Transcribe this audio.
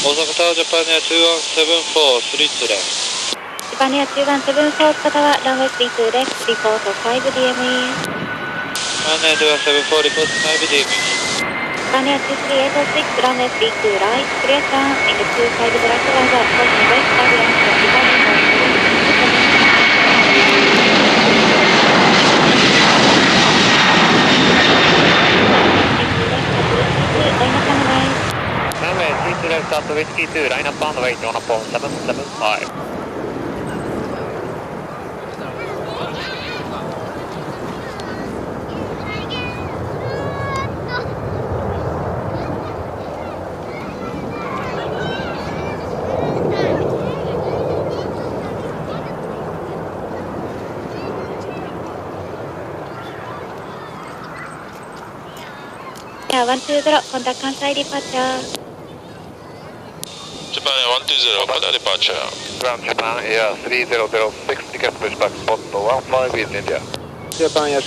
大阪タワージャパニア2174スリーツレン。ジャパニア2174方はランウェイ32レックリポート 5DME。ジャパニア2174リポート 5DME。ジャパニア23806ランウェイ32ライトクリアターンインド25ブラックワンザーコースのウェストアビアンスジャパニアRunway 32 left out to Whiskey 2, line up on the way to Hapon 775. Yeah, 120, contact Kansai departure. Japan 120, contact departure. Ground Japan Air 3006, ticket pushback spot 15 in India. Japan Air